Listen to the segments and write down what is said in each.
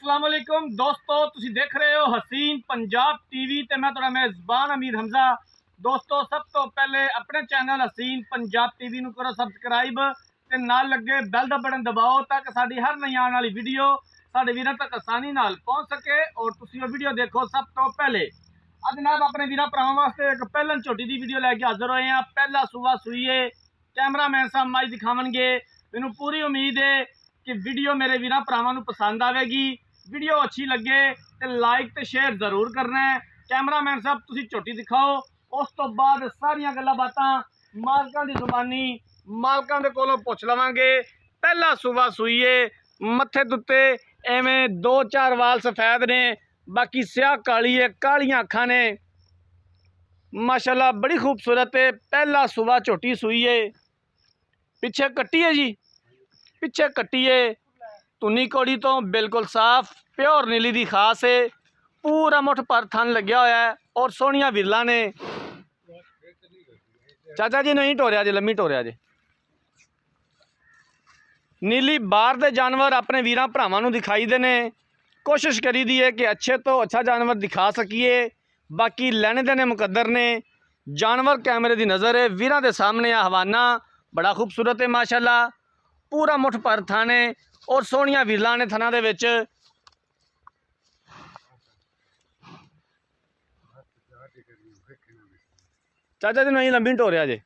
अस्सलाम वालेकुम दोस्तों, तुसी देख रहे हो हसीन पंजाब टीवी ते मैं तुहाडा मेज़बान अमीर हमजा। दोस्तों, सब तो पहले अपने चैनल हसीन पंजाब टीवी नूं करो सबसक्राइब ते नाल लगे बैल दा बटन दबाओ ताकि साडी हर नई आने वाली वीडियो साडे वीरां तक आसानी नाल पहुंच सके और तुसी वो वीडियो देखो सब तो पहले। अज जनाब अपने वीरां भरावां वास्ते एक पहलन झोटी दी वीडियो लैके हाजिर होए हैं। पहला सूआ सूईए कैमरामैन साहब मज दिखावणगे। मैनूं पूरी उम्मीद है कि वीडियो मेरे वीरां भरावां नूं पसंद आवेगी। वीडियो अच्छी लगे तो लाइक तो शेयर जरूर करना है। कैमरामैन साहब तुसी झोटी दिखाओ, उस तो बाद सारियां गल्लां बातां मालकां दी जुबानी मालकां दे कोलों पुछ लवांगे। पहला सूआ सूईए मत्थे दुत्ते एवें दो चार वाल सफेद ने, बाकी स्याह काली है, कालियां अखां ने, माशाल्लाह बड़ी खूबसूरत है। पहला सूआ झोटी सूईए, पिछे कट्टी है जी, पिछे कट्टी है, धुनी कौड़ी तो बिल्कुल साफ प्योर नीली दी खास है। पूरा मुठ पर थन लग्या होया है और सोहनिया विरला ने। चाचा जी नहीं टोरिया जे, लम्मी टोरिया जे। नीली बाहर दे जानवर अपने वीरां भरावां नूं दिखाई दे ने। कोशिश करी दी है कि अच्छे तो अच्छा जानवर दिखा सकीए। बाकी लैने देने मुकद्दर ने। जानवर कैमरे दी नज़र है, वीरां दे सामने आ हवाना बड़ा खूबसूरत है माशाल्लाह। पूरा मुठ पर थन है और सोहनिया विरला ने थना दे विच। चाचा जी नहीं लंबी टोरिया जे।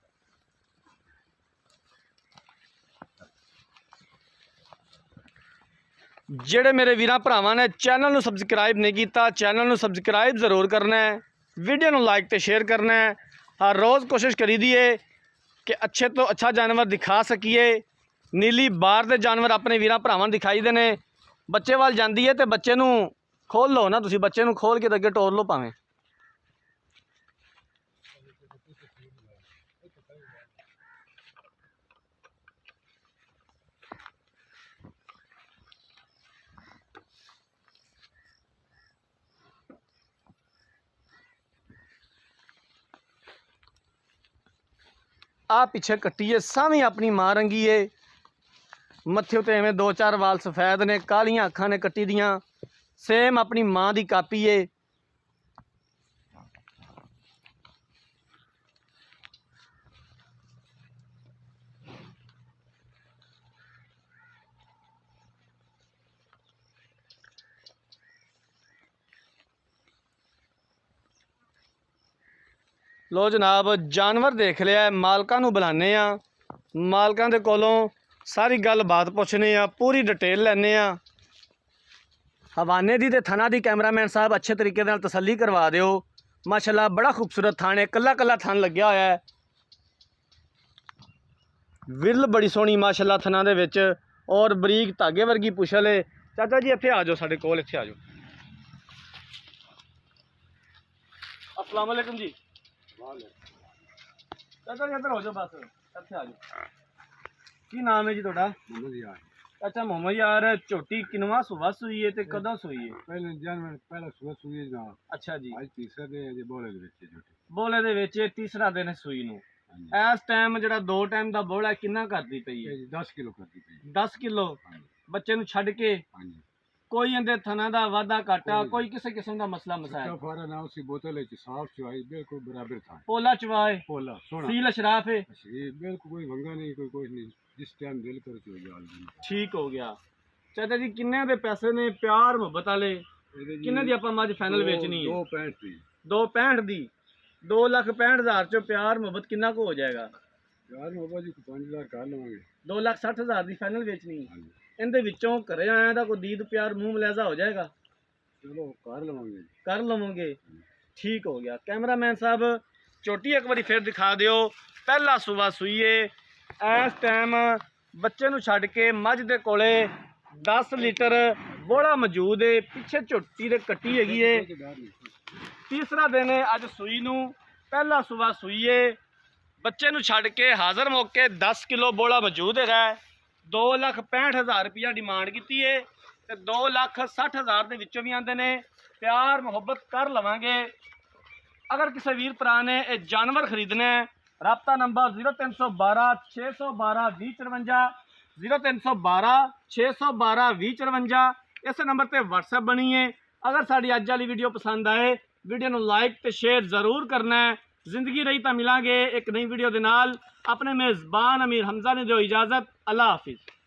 जेड़े मेरे वीरां भरावां ने चैनल नूं सबसक्राइब नहीं किया, चैनल नूं सबसक्राइब जरूर करना है, वीडियो नूं लाइक ते शेयर करना है। हर रोज़ कोशिश करी दी है कि अच्छे तो अच्छा जानवर दिखा सकीए। नीली बाहर दे जानवर अपने वीरां भरावां दिखाई देने। बच्चे वाल जांदी है तो बच्चे नूं खोल लो ना, तुसीं बच्चे नूं खोल के अगे टोर लो भावें। आ पिछे कट्टी है, सावी अपनी मां रंगी है। मत्थे उत्ते एवें दो चार वाल सफेद ने, कालियां अखां ने कट्टी दियां, सेम अपनी मां दी कापी है। लो जनाब जानवर देख लिया, मालकां नूं बुलाने आ, मालकां दे कोलों सारी गल बात पुछने आ, पूरी डिटेल लैने आ। हवाने दी ते थना दी कैमरामैन साहब अच्छे तरीके नाल तसल्ली करवा दिओ। माशाल्लाह बड़ा खूबसूरत थान है, कल्ला कल्ला थान लग्या होया है। विरल बड़ी सोहनी माशाल्लाह थना दे विच और बरीक धागे वर्गी पुछल है। चाचा जी इत्थे आ जाओ, साडे कोल इत्थे आ जाओ। अस्सलाम वालेकुम जी। चाचा जी इधर हो जाओ, बस इत्थे आ जाओ। की नाम है जी तुहाडा? अच्छा मोहम्मद यार, झोटी किनवा सूआ सूई है ते कदों सूई है? पहले जानवर पहला सूआ सूई जनाब। अच्छा जी, आज तीसरा दिन है जी, बोले दे विच झोटी। बोले दे विच तीसरा दिन है सूई नूं। इस टाइम जिहड़ा दो टाइम दा बोला किन्ना करदी पई है? 10 किलो करती पई। 10 किलो बच्चे नूं छड्ड के। हाँ जी। कोई इंदे थना दा वाधा घाटा, कोई किसी किस्म दा मसला मसाइल? फारा ना उसी बोतल है साफ चुआई बिल्कुल बराबर था। पोला चवाए, पोला सोना सील अशराफ है, ये बिल्कुल कोई भंगा नहीं, कोई कुछ नहीं, जिस टाइम दिल करे चुआई जाल। ठीक हो गया। चाचा जी किन्ने दे पैसे ने प्यार मुहब्बत वाले? किन्ने दी आपां मज फाइनल बेचनी है? 2.65 दी। 2.65 दी। 2,65,000 चो प्यार मुहब्बत किन्ना को हो जाएगा? यार बाबा जी 5 लाख कर लवांगे। 2,60,000 दी फाइनल बेचनी। हाँ जी। इनदे विचों घरे आया दा कोई दीद प्यार मुंह मलैजा हो जाएगा? चलो कर लवांगे। कर लवोगे, ठीक हो गया। कैमरामैन साहब चोटी एक बारी फिर दिखा दिओ। पहला सूआ सूईए, इस टाइम बच्चे नूं छड्ड के मझ दे कोले 10 लीटर बोड़ा मौजूद है। पिछे झोटी दे कट्टी हैगी है। तीसरा दिन है अज सूई नूं। पहला सूआ सूईए, बच्चे नूं छड्ड के हाज़र मौके 10 किलो बोड़ा मौजूद है। 2,65,000 रुपया डिमांड की है तो 2,60,000 के विचों भी आते हैं प्यार मुहब्बत कर लवांगे। अगर किसी वीर भरा ने यह जानवर खरीदना है, राबता नंबर 0312 612 2054, 0312 612 2054। इस नंबर पर WhatsApp बनी है। अगर साड़ी अज वाली वीडियो पसंद आए वीडियो को लाइक तो शेयर जरूर करना है। जिंदगी रही तो मिलांगे एक नई वीडियो के नाल। अपने मेज़बान अमीर हमजा ने दो इजाज़त। अल्लाह हाफिज़।